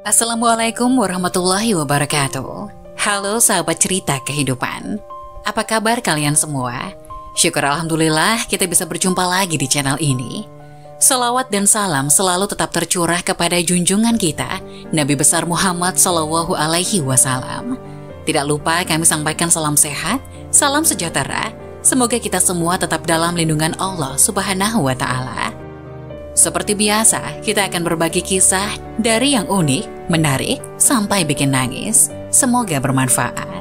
Assalamualaikum warahmatullahi wabarakatuh. Halo sahabat cerita kehidupan. Apa kabar kalian semua? Syukur alhamdulillah kita bisa berjumpa lagi di channel ini. Salawat dan salam selalu tetap tercurah kepada junjungan kita, Nabi besar Muhammad Sallallahu Alaihi Wasallam. Tidak lupa kami sampaikan salam sehat, salam sejahtera. Semoga kita semua tetap dalam lindungan Allah Subhanahu wa Ta'ala. Seperti biasa, kita akan berbagi kisah dari yang unik, menarik, sampai bikin nangis. Semoga bermanfaat.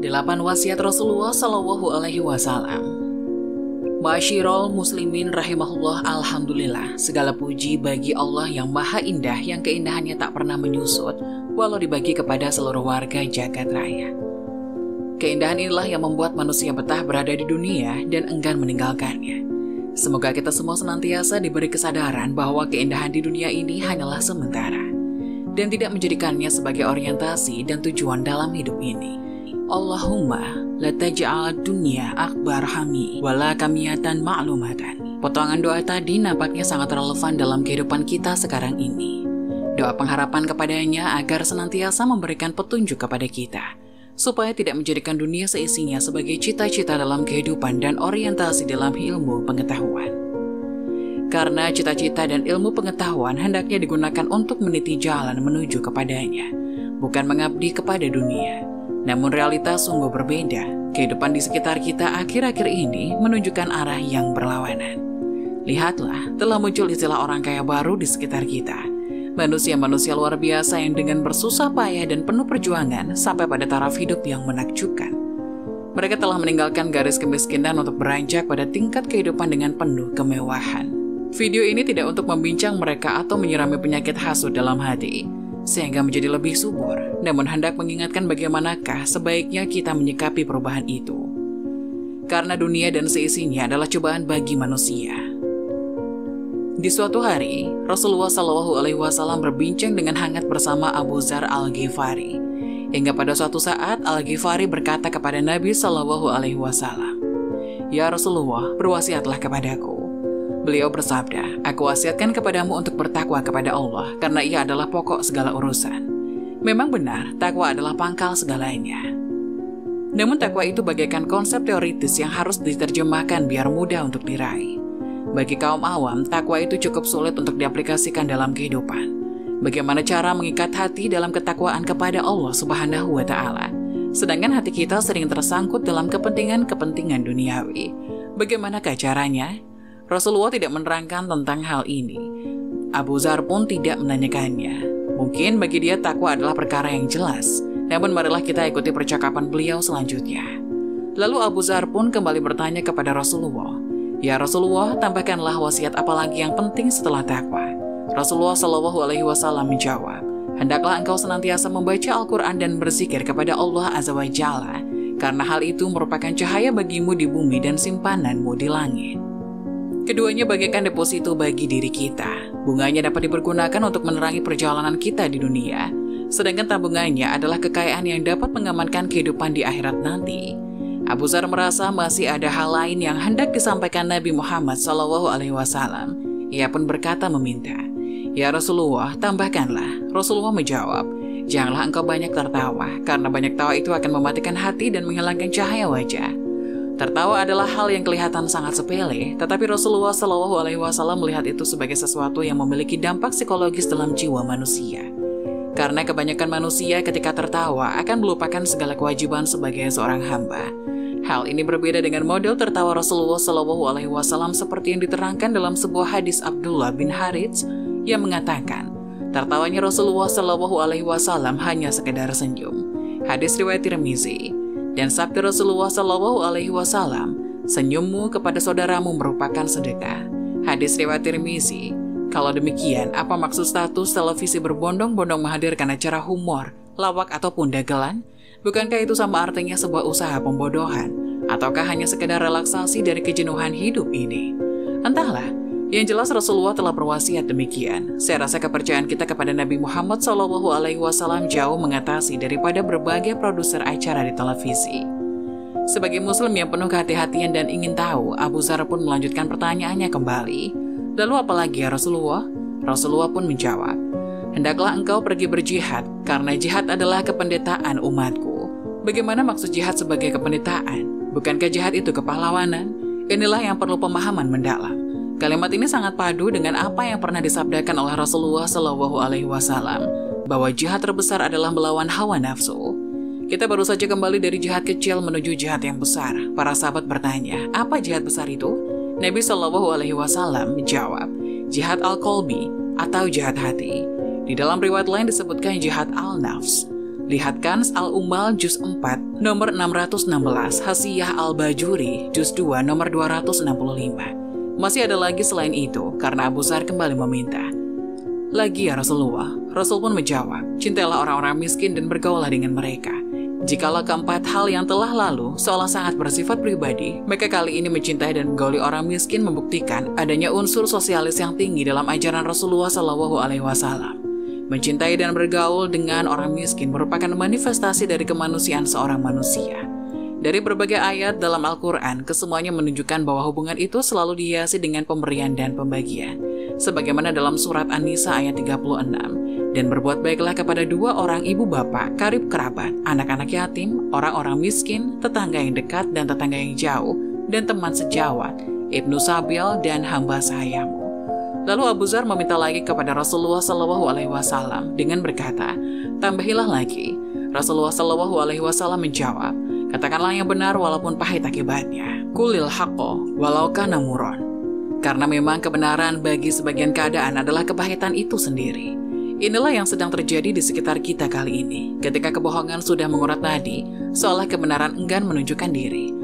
Delapan wasiat Rasulullah Shallallahu Alaihi Wasallam. Ma'asyiral muslimin rahimahullah, alhamdulillah, segala puji bagi Allah yang maha indah, yang keindahannya tak pernah menyusut walau dibagi kepada seluruh warga jagat raya. Keindahan inilah yang membuat manusia betah berada di dunia dan enggan meninggalkannya. Semoga kita semua senantiasa diberi kesadaran bahwa keindahan di dunia ini hanyalah sementara dan tidak menjadikannya sebagai orientasi dan tujuan dalam hidup ini. Allahumma la taj'al dunya akbar hami wala kamiyatan ma'lumatan. Potongan doa tadi nampaknya sangat relevan dalam kehidupan kita sekarang ini. Doa pengharapan kepadanya agar senantiasa memberikan petunjuk kepada kita, supaya tidak menjadikan dunia seisinya sebagai cita-cita dalam kehidupan dan orientasi dalam ilmu pengetahuan. Karena cita-cita dan ilmu pengetahuan hendaknya digunakan untuk meniti jalan menuju kepadanya, bukan mengabdi kepada dunia. Namun realitas sungguh berbeda. Kehidupan di sekitar kita akhir-akhir ini menunjukkan arah yang berlawanan. Lihatlah, telah muncul istilah orang kaya baru di sekitar kita. Manusia-manusia luar biasa yang dengan bersusah payah dan penuh perjuangan sampai pada taraf hidup yang menakjubkan. Mereka telah meninggalkan garis kemiskinan untuk beranjak pada tingkat kehidupan dengan penuh kemewahan. Video ini tidak untuk membincang mereka atau menyirami penyakit hasut dalam hati, sehingga menjadi lebih subur, namun hendak mengingatkan bagaimanakah sebaiknya kita menyikapi perubahan itu. Karena dunia dan seisinya adalah cobaan bagi manusia. Di suatu hari, Rasulullah Shallallahu Alaihi Wasallam berbincang dengan hangat bersama Abu Dzar Al-Ghifari. Hingga pada suatu saat, Al-Ghifari berkata kepada Nabi Shallallahu Alaihi Wasallam, "Ya Rasulullah, berwasiatlah kepadaku." Beliau bersabda, "Aku wasiatkan kepadamu untuk bertakwa kepada Allah, karena ia adalah pokok segala urusan." Memang benar, takwa adalah pangkal segalanya. Namun takwa itu bagaikan konsep teoritis yang harus diterjemahkan biar mudah untuk diraih. Bagi kaum awam, takwa itu cukup sulit untuk diaplikasikan dalam kehidupan. Bagaimana cara mengikat hati dalam ketakwaan kepada Allah Subhanahu wa Ta'ala, sedangkan hati kita sering tersangkut dalam kepentingan-kepentingan duniawi. Bagaimanakah caranya? Rasulullah tidak menerangkan tentang hal ini. Abu Dzar pun tidak menanyakannya. Mungkin bagi dia takwa adalah perkara yang jelas. Namun marilah kita ikuti percakapan beliau selanjutnya. Lalu Abu Dzar pun kembali bertanya kepada Rasulullah, "Ya Rasulullah, tambahkanlah wasiat apa lagi yang penting setelah takwa?" Rasulullah Shallallahu Alaihi Wasallam menjawab, "Hendaklah engkau senantiasa membaca Al-Quran dan berzikir kepada Allah Azza wa Jalla, karena hal itu merupakan cahaya bagimu di bumi dan simpananmu di langit." Keduanya bagaikan deposito bagi diri kita. Bunganya dapat dipergunakan untuk menerangi perjalanan kita di dunia, sedangkan tabungannya adalah kekayaan yang dapat mengamankan kehidupan di akhirat nanti. Abu Dzar merasa masih ada hal lain yang hendak disampaikan Nabi Muhammad SAW. Ia pun berkata meminta, "Ya Rasulullah, tambahkanlah." Rasulullah menjawab, "Janganlah engkau banyak tertawa, karena banyak tawa itu akan mematikan hati dan menghilangkan cahaya wajah." Tertawa adalah hal yang kelihatan sangat sepele, tetapi Rasulullah Shallallahu Alaihi Wasallam melihat itu sebagai sesuatu yang memiliki dampak psikologis dalam jiwa manusia. Karena kebanyakan manusia ketika tertawa akan melupakan segala kewajiban sebagai seorang hamba. Hal ini berbeda dengan model tertawa Rasulullah Shallallahu Alaihi Wasallam seperti yang diterangkan dalam sebuah hadis Abdullah bin Harits yang mengatakan, tertawanya Rasulullah Shallallahu Alaihi Wasallam hanya sekedar senyum. Hadis riwayat Tirmizi. Dan sabda Rasulullah Shallallahu Alaihi Wasallam, "Senyummu kepada saudaramu merupakan sedekah." Hadis riwayat Tirmizi. Kalau demikian, apa maksud status televisi berbondong-bondong menghadirkan acara humor, lawak ataupun dagelan? Bukankah itu sama artinya sebuah usaha pembodohan? Ataukah hanya sekedar relaksasi dari kejenuhan hidup ini? Entahlah, Yang jelas Rasulullah telah berwasiat demikian. Saya rasa kepercayaan kita kepada Nabi Muhammad SAW jauh mengatasi daripada berbagai produser acara di televisi. Sebagai muslim yang penuh kehati-hatian dan ingin tahu, Abu Dzar pun melanjutkan pertanyaannya kembali. Lalu apalagi ya Rasulullah? Rasulullah pun menjawab, hendaklah engkau pergi berjihad, karena jihad adalah kependetaan umatku. Bagaimana maksud jihad sebagai kependetaan? Bukankah jihad itu kepahlawanan? Inilah yang perlu pemahaman mendalam. Kalimat ini sangat padu dengan apa yang pernah disabdakan oleh Rasulullah SAW, bahwa jihad terbesar adalah melawan hawa nafsu. Kita baru saja kembali dari jihad kecil menuju jihad yang besar. Para sahabat bertanya, apa jihad besar itu? Nabi SAW menjawab, jihad al-qalbi atau jihad hati. Di dalam riwayat lain disebutkan jihad al-nafs. Lihat Kanz al-Ummal Juz 4 nomor 616, Hasiyah al-Bajuri Juz 2 nomor 265. Masih ada lagi selain itu, karena Abu Dzar kembali meminta. Lagi ya Rasulullah. Rasul pun menjawab, cintailah orang-orang miskin dan bergaulah dengan mereka. Jikalau keempat hal yang telah lalu seolah sangat bersifat pribadi, maka kali ini mencintai dan menggauli orang miskin membuktikan adanya unsur sosialis yang tinggi dalam ajaran Rasulullah SAW. Mencintai dan bergaul dengan orang miskin merupakan manifestasi dari kemanusiaan seorang manusia. Dari berbagai ayat dalam Al-Quran, kesemuanya menunjukkan bahwa hubungan itu selalu dihiasi dengan pemberian dan pembagian. Sebagaimana dalam surat An-Nisa ayat 36, dan berbuat baiklah kepada dua orang ibu bapak, karib kerabat, anak-anak yatim, orang-orang miskin, tetangga yang dekat dan tetangga yang jauh, dan teman sejawat, Ibnu Sabil dan hamba sahayamu. Lalu Abu Dzar meminta lagi kepada Rasulullah SAW dengan berkata, tambahilah lagi. Rasulullah SAW menjawab, katakanlah yang benar walaupun pahit akibatnya. Kulil haqqo walau kana muron. Karena memang kebenaran bagi sebagian keadaan adalah kepahitan itu sendiri. Inilah yang sedang terjadi di sekitar kita kali ini. Ketika kebohongan sudah mengurat nadi, seolah kebenaran enggan menunjukkan diri.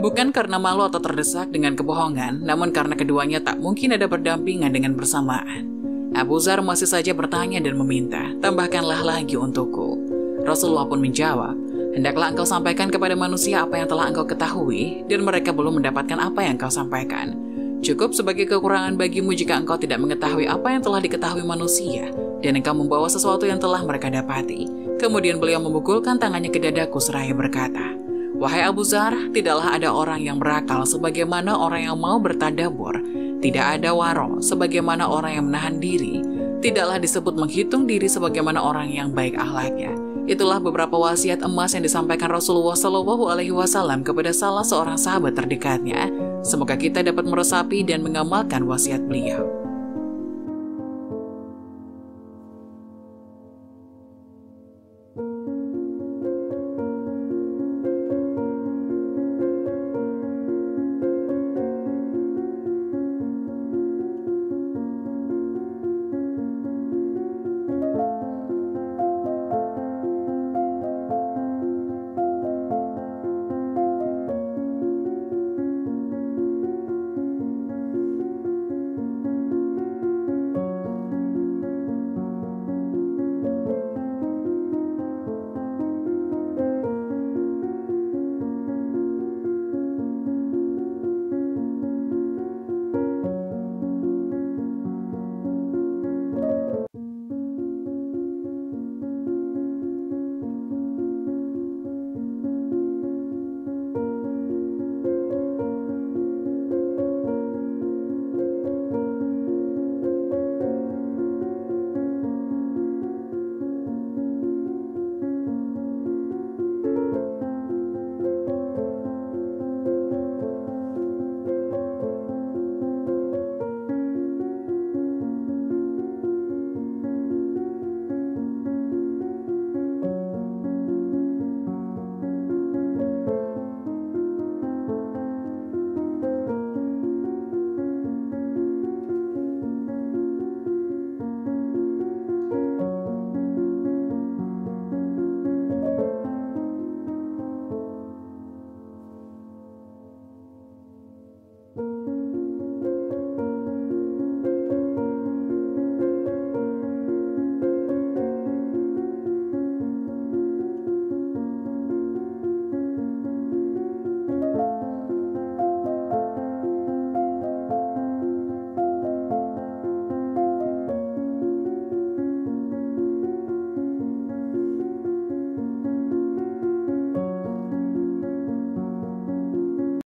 Bukan karena malu atau terdesak dengan kebohongan, namun karena keduanya tak mungkin ada berdampingan dengan bersamaan. Abu Dzar masih saja bertanya dan meminta, tambahkanlah lagi untukku. Rasulullah pun menjawab, hendaklah engkau sampaikan kepada manusia apa yang telah engkau ketahui, dan mereka belum mendapatkan apa yang engkau sampaikan. Cukup sebagai kekurangan bagimu jika engkau tidak mengetahui apa yang telah diketahui manusia, dan engkau membawa sesuatu yang telah mereka dapati. Kemudian beliau memukulkan tangannya ke dadaku seraya berkata, wahai Abu Dzar, tidaklah ada orang yang berakal sebagaimana orang yang mau bertadabur. Tidak ada waro sebagaimana orang yang menahan diri. Tidaklah disebut menghitung diri sebagaimana orang yang baik akhlaknya. Itulah beberapa wasiat emas yang disampaikan Rasulullah SAW kepada salah seorang sahabat terdekatnya. Semoga kita dapat meresapi dan mengamalkan wasiat beliau.